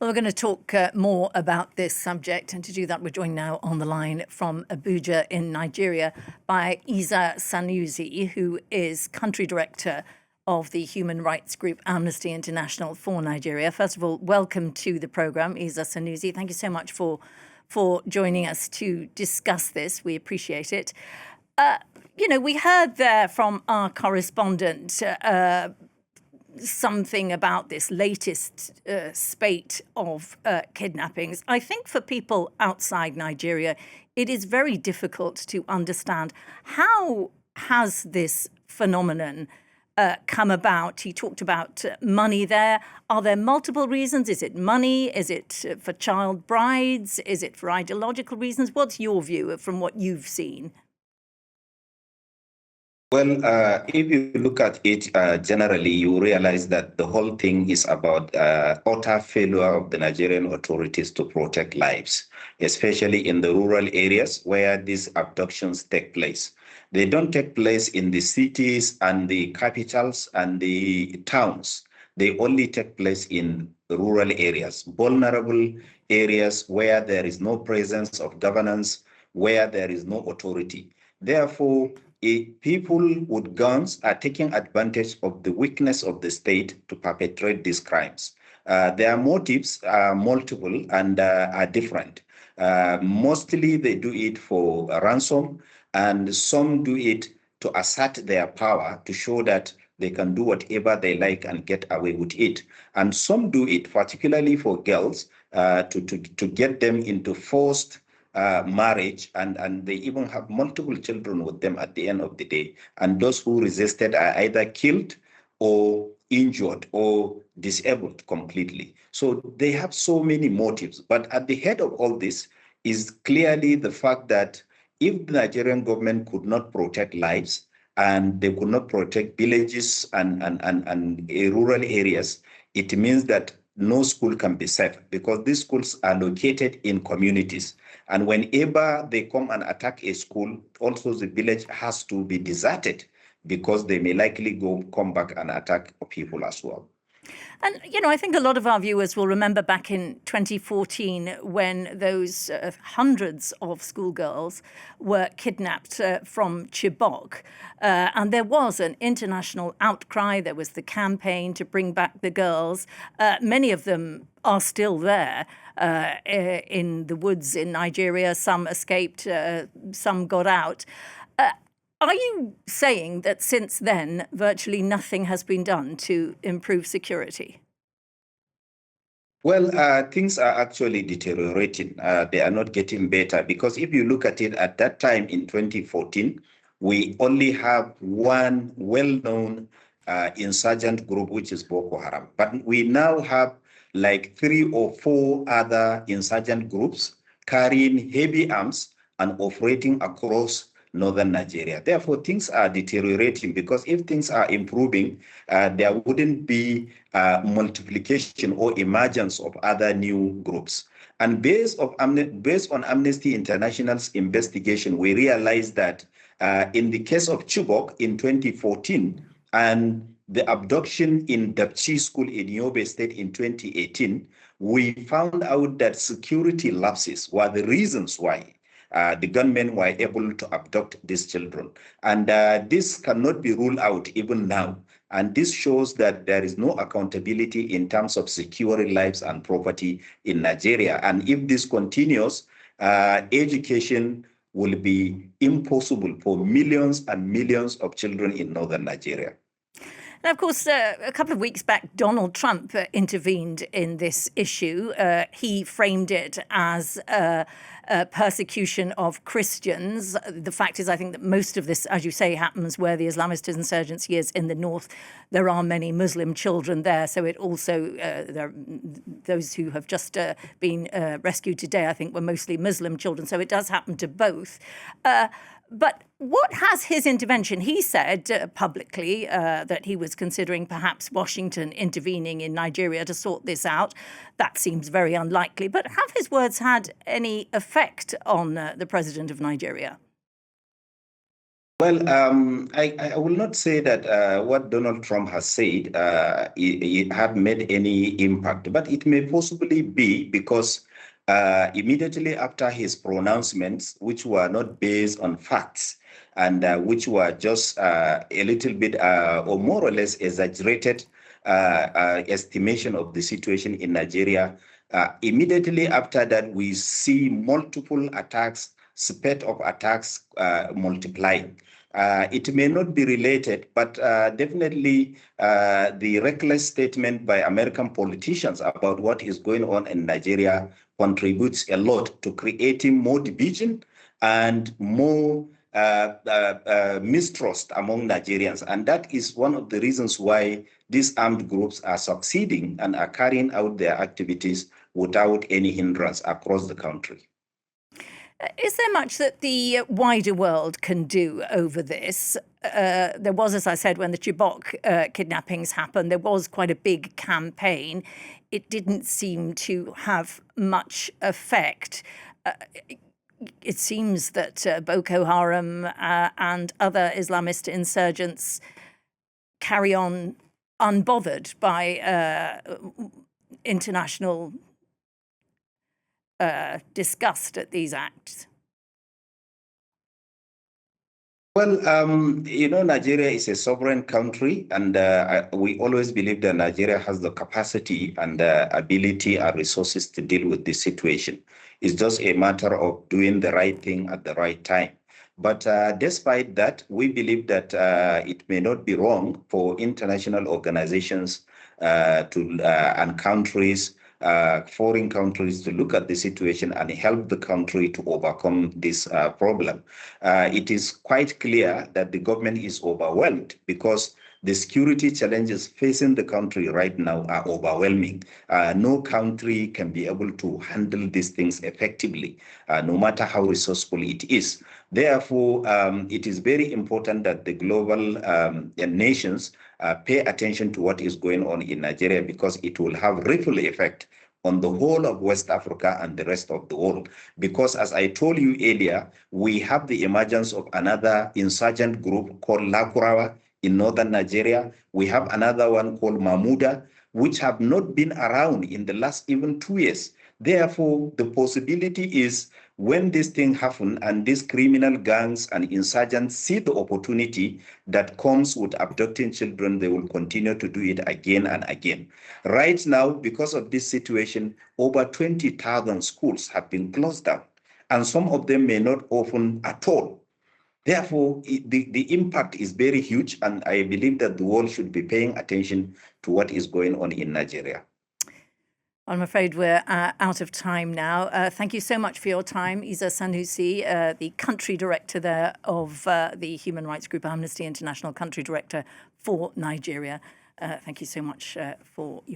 Well, we're going to talk more about this subject, and to do that, we're joined now on the line from Abuja in Nigeria by Isa Sanusi, who is country director of the human rights group Amnesty International for Nigeria. First of all, welcome to the program, Isa Sanusi. Thank you so much for joining us to discuss this. We appreciate it. We heard there from our correspondent something about this latest spate of kidnappings. I think for people outside Nigeria, it is very difficult to understand how has this phenomenon come about. He talked about money there. Are there multiple reasons? Is it money? Is it for child brides? Is it for ideological reasons? What's your view from what you've seen? Well, if you look at it generally, you realize that the whole thing is about utter failure of the Nigerian authorities to protect lives, especially in the rural areas where these abductions take place. They don't take place in the cities and the capitals and the towns. They only take place in the rural areas, vulnerable areas where there is no presence of governance, where there is no authority. Therefore, people with guns are taking advantage of the weakness of the state to perpetrate these crimes. Their motives are multiple and are different. Mostly they do it for ransom, and some do it to assert their power to show that they can do whatever they like and get away with it. And some do it, particularly for girls, to get them into forced marriage, and they even have multiple children with them at the end of the day. And those who resisted are either killed or injured or disabled completely. So they have so many motives. But at the head of all this is clearly the fact that if the Nigerian government could not protect lives, and they could not protect villages and rural areas, it means that no school can be safe, because these schools are located in communities. And whenever they come and attack a school, also the village has to be deserted, because they may likely come back and attack people as well. And, I think a lot of our viewers will remember back in 2014 when those hundreds of schoolgirls were kidnapped from Chibok. And there was an international outcry. There was the campaign to bring back the girls. Many of them are still there in the woods in Nigeria. Some escaped, some got out. Are you saying that since then, virtually nothing has been done to improve security? Well, things are actually deteriorating. They are not getting better, because if you look at it at that time in 2014, we only have one well-known insurgent group, which is Boko Haram. But we now have like 3 or 4 other insurgent groups carrying heavy arms and operating across northern Nigeria. Therefore, things are deteriorating, because if things are improving, there wouldn't be multiplication or emergence of other new groups. And based on Amnesty International's investigation, we realized that in the case of Chibok in 2014 and the abduction in Dapchi School in Yobe State in 2018, we found out that security lapses were the reasons why the gunmen were able to abduct these children. And this cannot be ruled out even now. And this shows that there is no accountability in terms of securing lives and property in Nigeria. And if this continues, education will be impossible for millions and millions of children in northern Nigeria. Now, of course, a couple of weeks back, Donald Trump intervened in this issue. He framed it as persecution of Christians. The fact is, I think that most of this, as you say, happens where the Islamist insurgency is in the north. There are many Muslim children there. So it also, those who have just been rescued today, I think, were mostly Muslim children. So it does happen to both. But what has his intervention? He said publicly that he was considering perhaps Washington intervening in Nigeria to sort this out. That seems very unlikely. But have his words had any effect on the president of Nigeria? Well, I will not say that what Donald Trump has said it had made any impact, but it may possibly be because immediately after his pronouncements, which were not based on facts and which were just a little bit or more or less exaggerated estimation of the situation in Nigeria, immediately after that, we see multiple attacks, spate of attacks multiplying. It may not be related, but definitely the reckless statement by American politicians about what is going on in Nigeria contributes a lot to creating more division and more mistrust among Nigerians. And that is one of the reasons why these armed groups are succeeding and are carrying out their activities without any hindrance across the country. Is there much that the wider world can do over this? There was, as I said, when the Chibok kidnappings happened, there was quite a big campaign. It didn't seem to have much effect. It seems that Boko Haram and other Islamist insurgents carry on unbothered by international disgust at these acts. Well, Nigeria is a sovereign country, and we always believe that Nigeria has the capacity and ability and resources to deal with this situation. It's just a matter of doing the right thing at the right time. But despite that, we believe that it may not be wrong for international organizations and countries, foreign countries, to look at the situation and help the country to overcome this problem. It is quite clear that the government is overwhelmed because the security challenges facing the country right now are overwhelming. No country can be able to handle these things effectively, no matter how resourceful it is. Therefore, it is very important that the global nations pay attention to what is going on in Nigeria, because it will have ripple effect on the whole of West Africa and the rest of the world. Because as I told you earlier, we have the emergence of another insurgent group called Lakurawa in northern Nigeria. We have another one called Mamuda, which have not been around in the last even 2 years. Therefore, the possibility is when this thing happens and these criminal gangs and insurgents see the opportunity that comes with abducting children, they will continue to do it again and again. Right now, because of this situation, over 20,000 schools have been closed down, and some of them may not open at all. Therefore, the impact is very huge, and I believe that the world should be paying attention to what is going on in Nigeria. I'm afraid we're out of time now. Thank you so much for your time, Isa Sanusi, the country director there of the human rights group Amnesty International, country director for Nigeria. Thank you so much for your